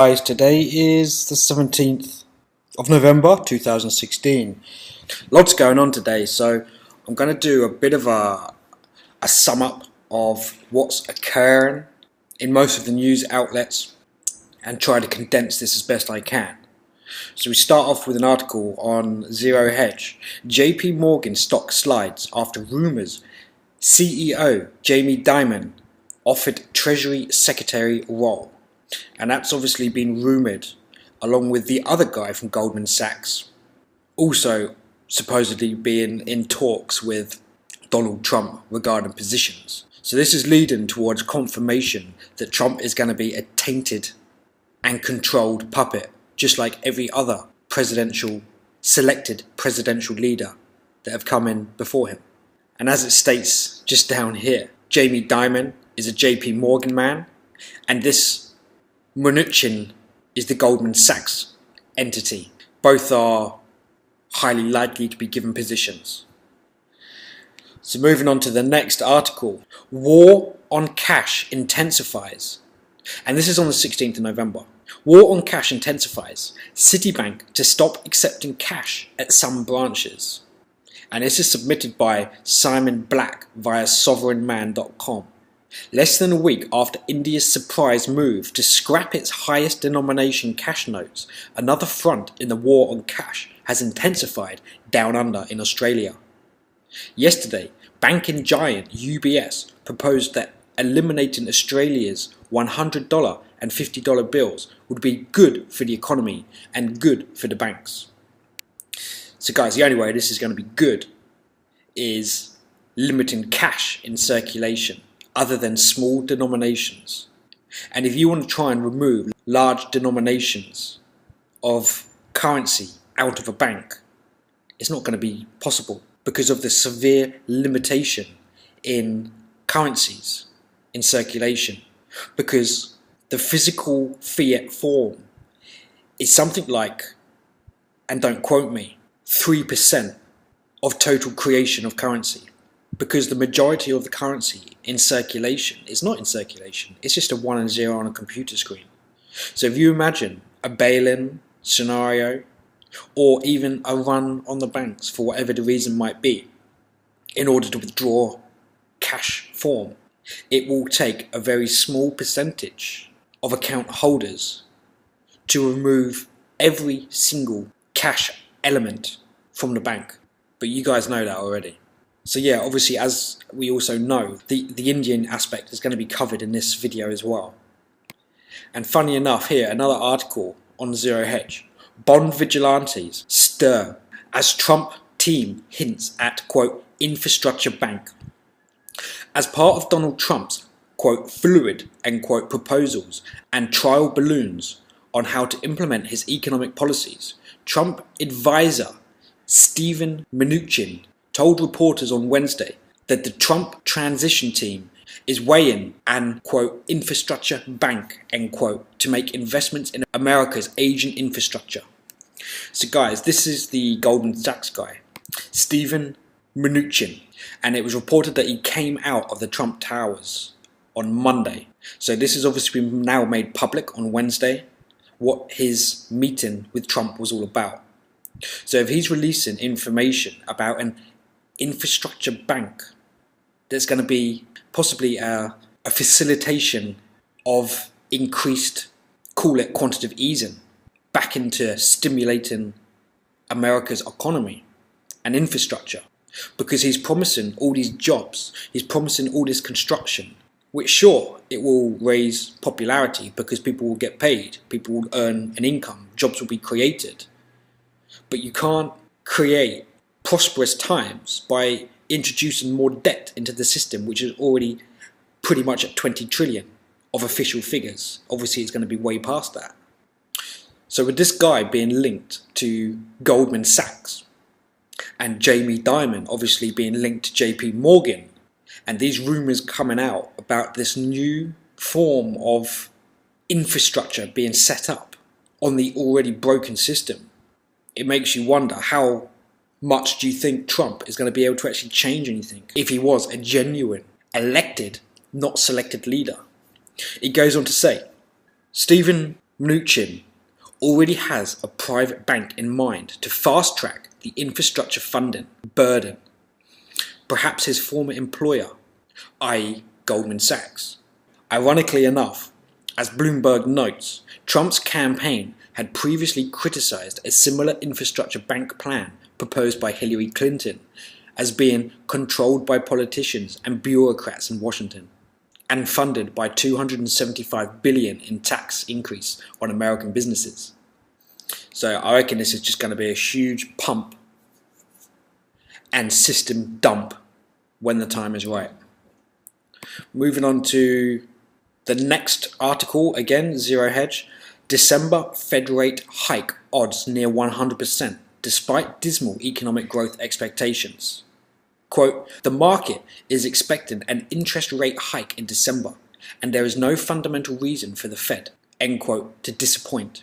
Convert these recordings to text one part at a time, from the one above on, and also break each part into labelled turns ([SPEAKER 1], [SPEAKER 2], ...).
[SPEAKER 1] Guys, today is the 17th of November 2016. Lots going on today, so I'm going to do a bit of a sum up of what's occurring in most of the news outlets and try to condense this as best I can. So we start off with an article on Zero Hedge. JP Morgan stock slides after rumours CEO Jamie Dimon offered Treasury Secretary role. And that's obviously been rumoured, along with the other guy from Goldman Sachs, also supposedly being in talks with Donald Trump regarding positions. So this is leading towards confirmation that Trump is going to be a tainted and controlled puppet, just like every other selected presidential leader that have come in before him. And as it states just down here, Jamie Dimon is a JP Morgan man, and this Mnuchin is the Goldman Sachs entity. Both are highly likely to be given positions. So moving on to the next article. War on cash intensifies. And this is on the 16th of November. War on cash intensifies. Citibank to stop accepting cash at some branches. And this is submitted by Simon Black via sovereignman.com. Less than a week after India's surprise move to scrap its highest denomination cash notes, another front in the war on cash has intensified down under in Australia. Yesterday, banking giant UBS proposed that eliminating Australia's $100 and $50 bills would be good for the economy and good for the banks. So guys, the only way this is going to be good is limiting cash in circulation, other than small denominations. And if you want to try and remove large denominations of currency out of a bank, it's not going to be possible because of the severe limitation in currencies in circulation, because the physical fiat form is something like, and don't quote me, 3% of total creation of currency, because the majority of the currency in circulation is not in circulation. It's just a 1 and 0 on a computer screen. So if you imagine a bail-in scenario, or even a run on the banks for whatever the reason might be, in order to withdraw cash form, it will take a very small percentage of account holders to remove every single cash element from the bank. But you guys know that already. So yeah, obviously, as we also know, the Indian aspect is going to be covered in this video as well. And funny enough, here, another article on Zero Hedge. Bond vigilantes stir as Trump team hints at, quote, infrastructure bank. As part of Donald Trump's, quote, fluid, end quote, proposals and trial balloons on how to implement his economic policies, Trump advisor Steven Mnuchin told reporters on Wednesday that the Trump transition team is weighing an, quote, infrastructure bank, end quote, to make investments in America's aging infrastructure. So guys, this is the Goldman Sachs guy, Steven Mnuchin, and it was reported that he came out of the Trump Towers on Monday. So this has obviously been now made public on Wednesday, what his meeting with Trump was all about. So if he's releasing information about an infrastructure bank, there's going to be possibly a facilitation of increased, call it quantitative easing, back into stimulating America's economy and infrastructure, because he's promising all these jobs, he's promising all this construction, which sure, it will raise popularity because people will get paid, people will earn an income, jobs will be created. But you can't create prosperous times by introducing more debt into the system, which is already pretty much at 20 trillion of official figures. Obviously, it's going to be way past that. So with this guy being linked to Goldman Sachs and Jamie Dimon obviously being linked to JP Morgan, and these rumours coming out about this new form of infrastructure being set up on the already broken system, it makes you wonder, how much do you think Trump is going to be able to actually change anything if he was a genuine, elected, not selected leader? It goes on to say, Steven Mnuchin already has a private bank in mind to fast-track the infrastructure funding burden. Perhaps his former employer, i.e. Goldman Sachs. Ironically enough, as Bloomberg notes, Trump's campaign had previously criticized a similar infrastructure bank plan proposed by Hillary Clinton as being controlled by politicians and bureaucrats in Washington and funded by $275 billion in tax increase on American businesses. So I reckon this is just going to be a huge pump and system dump when the time is right. Moving on to the next article, again, Zero Hedge. December Fed rate hike odds near 100%, despite dismal economic growth expectations. Quote, the market is expecting an interest rate hike in December, and there is no fundamental reason for the Fed, end quote, to disappoint.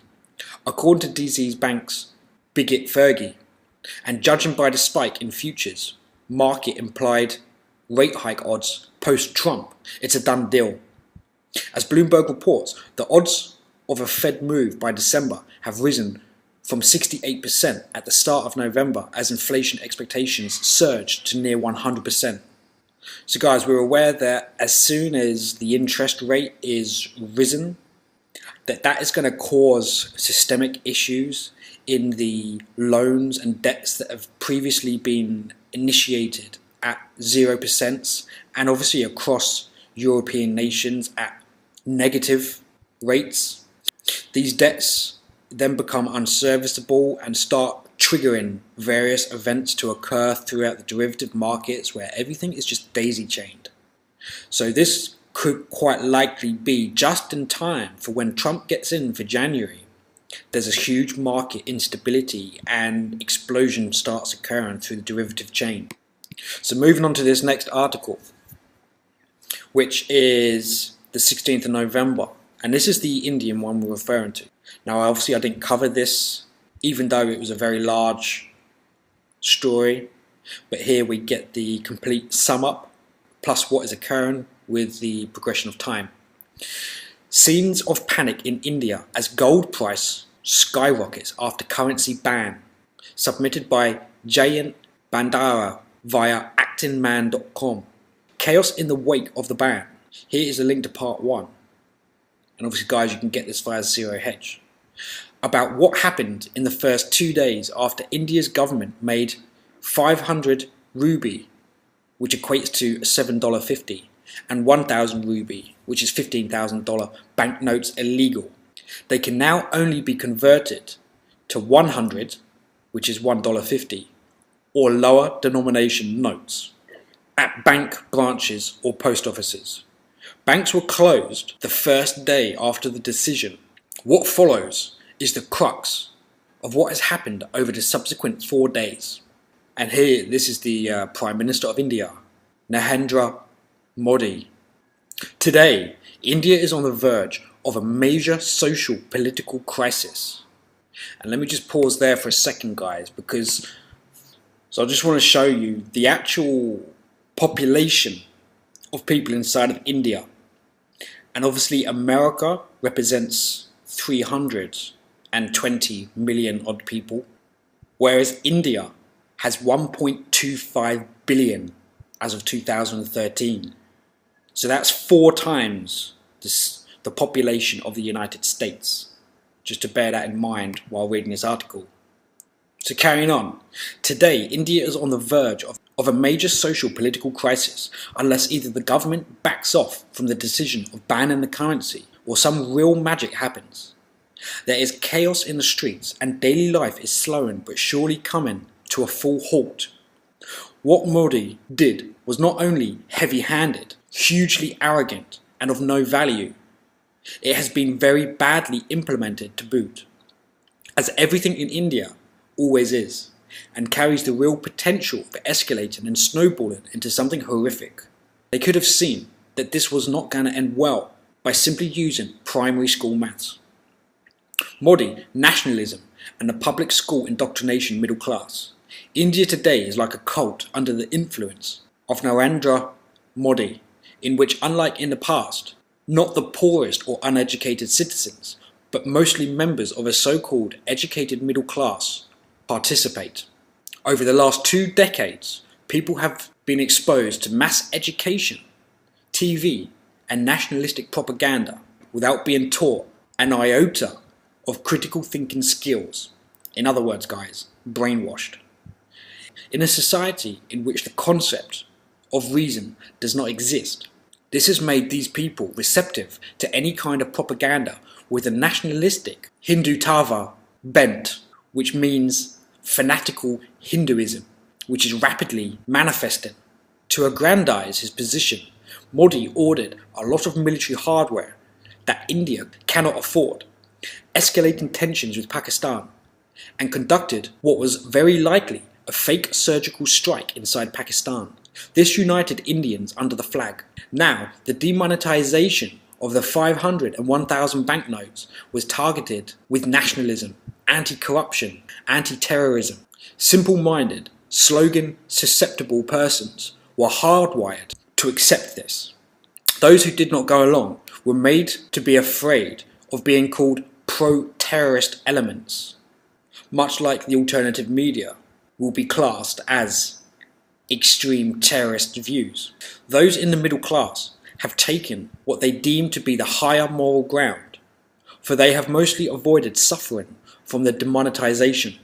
[SPEAKER 1] According to DZ's bank's Bigot Fergie, and judging by the spike in futures, market implied rate hike odds post-Trump, it's a done deal. As Bloomberg reports, the odds of a Fed move by December have risen from 68% at the start of November as inflation expectations surged to near 100%. So guys, we're aware that as soon as the interest rate is risen, that is going to cause systemic issues in the loans and debts that have previously been initiated at 0% and obviously across European nations at negative rates. These debts then become unserviceable and start triggering various events to occur throughout the derivative markets where everything is just daisy-chained. So this could quite likely be just in time for when Trump gets in for January. There's a huge market instability and explosion starts occurring through the derivative chain. So moving on to this next article, which is the 16th of November. And this is the Indian one we're referring to. Now, obviously, I didn't cover this, even though it was a very large story. But here we get the complete sum up, plus what is occurring with the progression of time. Scenes of panic in India as gold price skyrockets after currency ban. Submitted by Jayant Bandara via actingman.com. Chaos in the wake of the ban. Here is a link to part 1. And obviously, guys, you can get this via Zero Hedge. About what happened in the first 2 days after India's government made 500 rupee, which equates to $7.50, and 1,000 rupee, which is $15,000 banknotes illegal. They can now only be converted to 100, which is $1.50, or lower denomination notes, at bank branches or post offices. Banks were closed the first day after the decision. What follows is the crux of what has happened over the subsequent 4 days. And here, this is the Prime Minister of India, Narendra Modi. Today, India is on the verge of a major social political crisis. And let me just pause there for a second, guys, because I just want to show you the actual population of people inside of India. And obviously America represents 320 million odd people, whereas India has 1.25 billion as of 2013. So that's 4 times the population of the United States. Just to bear that in mind while reading this article. So carrying on, today India is on the verge of a major social political crisis unless either the government backs off from the decision of banning the currency or some real magic happens. There is chaos in the streets and daily life is slowing but surely coming to a full halt. What Modi did was not only heavy-handed, hugely arrogant and of no value, it has been very badly implemented to boot, as everything in India always is, and carries the real potential for escalating and snowballing into something horrific. They could have seen that this was not going to end well by simply using primary school maths. Modi, nationalism, and the public school indoctrination middle class. India today is like a cult under the influence of Narendra Modi, in which, unlike in the past, not the poorest or uneducated citizens, but mostly members of a so-called educated middle class, participate. Over the last 2 decades, people have been exposed to mass education, TV, and nationalistic propaganda without being taught an iota of critical thinking skills. In other words, guys, brainwashed. In a society in which the concept of reason does not exist, this has made these people receptive to any kind of propaganda with a nationalistic Hindutva bent, which means fanatical Hinduism, which is rapidly manifesting. To aggrandize his position, Modi ordered a lot of military hardware that India cannot afford, escalating tensions with Pakistan, and conducted what was very likely a fake surgical strike inside Pakistan. This united Indians under the flag. Now, the demonetization of the 500 and 1,000 banknotes was targeted with nationalism, anti-corruption, anti-terrorism. Simple-minded, slogan-susceptible persons were hardwired to accept this. Those who did not go along were made to be afraid of being called pro-terrorist elements, much like the alternative media will be classed as extreme terrorist views. Those in the middle class have taken what they deem to be the higher moral ground, for they have mostly avoided suffering from the demonetization,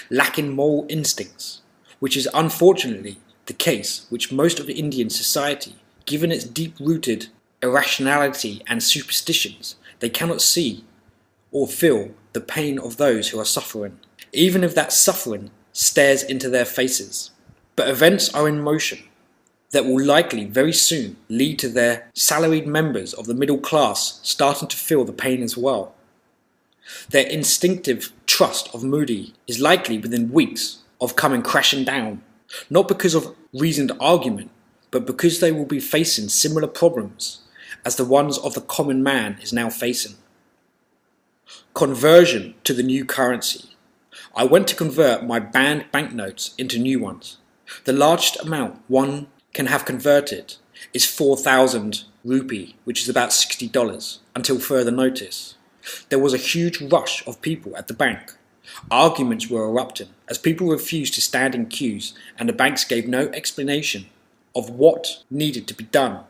[SPEAKER 1] lacking moral instincts, which is unfortunately the case which most of Indian society, given its deep-rooted irrationality and superstitions, they cannot see or feel the pain of those who are suffering, even if that suffering stares into their faces. But events are in motion that will likely very soon lead to their salaried members of the middle class starting to feel the pain as well. Their instinctive trust of Modi is likely within weeks of coming crashing down, not because of reasoned argument, but because they will be facing similar problems as the ones of the common man is now facing. Conversion to the new currency. I went to convert my banned banknotes into new ones. The largest amount one can have converted is 4,000 rupee, which is about $60, until further notice. There was a huge rush of people at the bank. Arguments were erupting as people refused to stand in queues and the banks gave no explanation of what needed to be done.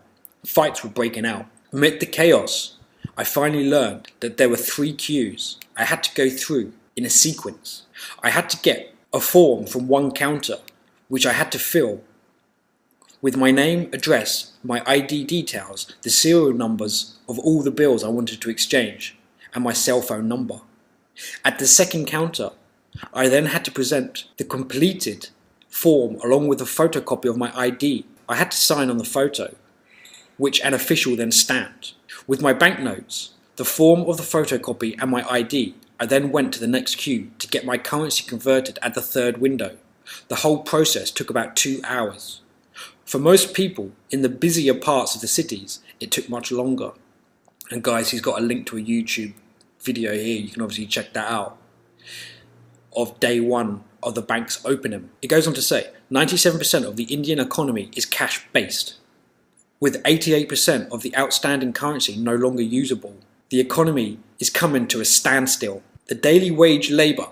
[SPEAKER 1] Fights were breaking out. Amid the chaos, I finally learned that there were 3 queues I had to go through in a sequence. I had to get a form from one counter, which I had to fill with my name, address, my ID details, the serial numbers of all the bills I wanted to exchange, and my cell phone number. At the second counter, I then had to present the completed form along with a photocopy of my ID. I had to sign on the photo, which an official then stamped. With my banknotes, the form of the photocopy and my ID, I then went to the next queue to get my currency converted at the 3rd window. The whole process took about 2 hours. For most people in the busier parts of the cities, it took much longer. And guys, he's got a link to a YouTube video here, you can obviously check that out, of day 1 of the bank's opening. It goes on to say, 97% of the Indian economy is cash-based, with 88% of the outstanding currency no longer usable. The economy is coming to a standstill. The daily wage labour,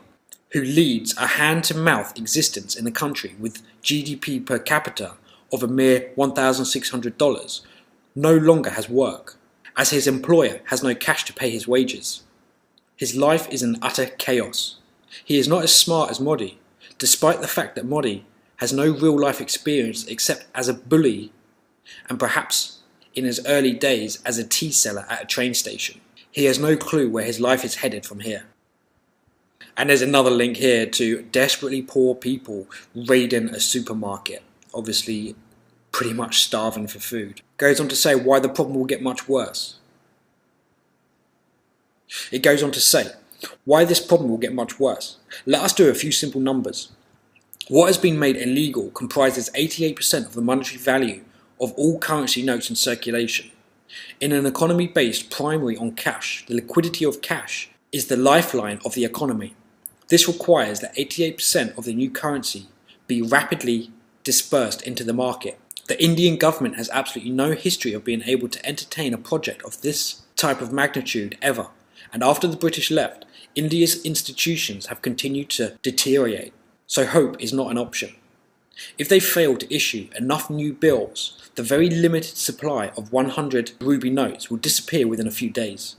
[SPEAKER 1] who leads a hand-to-mouth existence in the country with GDP per capita of a mere $1,600, no longer has work, as his employer has no cash to pay his wages. His life is in utter chaos. He is not as smart as Modi, despite the fact that Modi has no real-life experience except as a bully and perhaps in his early days as a tea seller at a train station. He has no clue where his life is headed from here. And there's another link here to desperately poor people raiding a supermarket, obviously pretty much starving for food. Goes on to say why the problem will get much worse. It goes on to say why this problem will get much worse. Let us do a few simple numbers. What has been made illegal comprises 88% of the monetary value of all currency notes in circulation. In an economy based primarily on cash, the liquidity of cash is the lifeline of the economy. This requires that 88% of the new currency be rapidly dispersed into the market. The Indian government has absolutely no history of being able to entertain a project of this type of magnitude ever, And after the British left, India's institutions have continued to deteriorate, so hope is not an option. If they fail to issue enough new bills, the very limited supply of 100 rupee notes will disappear within a few days.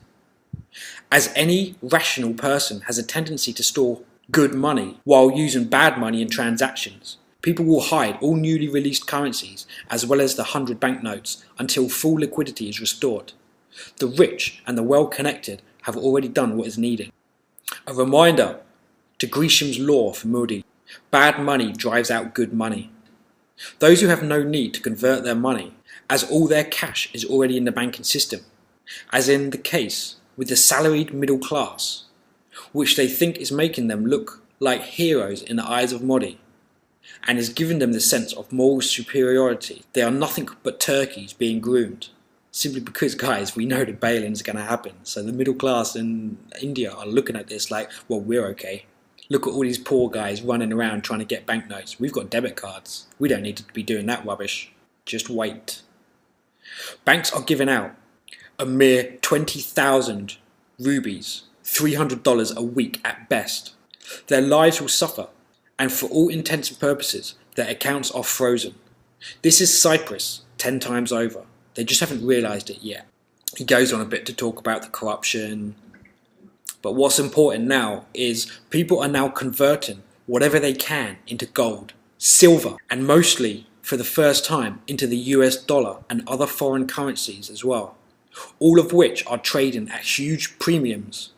[SPEAKER 1] As any rational person has a tendency to store good money while using bad money in transactions, people will hide all newly released currencies as well as the 100 banknotes until full liquidity is restored. The rich and the well-connected have already done what is needed. A reminder to Gresham's law for Modi: bad money drives out good money. Those who have no need to convert their money, as all their cash is already in the banking system, as in the case with the salaried middle class, which they think is making them look like heroes in the eyes of Modi, and is giving them the sense of moral superiority. They are nothing but turkeys being groomed. Simply because, guys, we know the bail-ins are going to happen. So the middle class in India are looking at this like, well, we're okay. Look at all these poor guys running around trying to get banknotes. We've got debit cards. We don't need to be doing that rubbish. Just wait. Banks are giving out a mere 20,000 rupees, $300 a week at best. Their lives will suffer, and for all intents and purposes, their accounts are frozen. This is Cyprus 10 times over. They just haven't realised it yet. He goes on a bit to talk about the corruption. But what's important now is people are now converting whatever they can into gold, silver, and mostly, for the first time, into the US dollar and other foreign currencies as well, all of which are trading at huge premiums.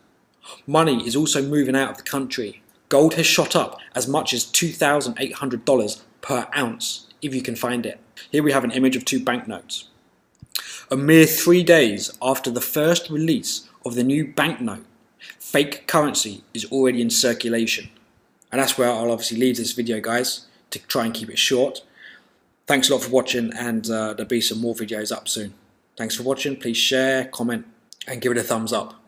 [SPEAKER 1] Money is also moving out of the country. Gold has shot up as much as $2,800 per ounce, if you can find it. Here we have an image of 2 banknotes. A mere 3 days after the first release of the new banknote, fake currency is already in circulation. And that's where I'll obviously leave this video, guys, to try and keep it short. Thanks a lot for watching, and there'll be some more videos up soon. Thanks for watching. Please share, comment, and give it a thumbs up.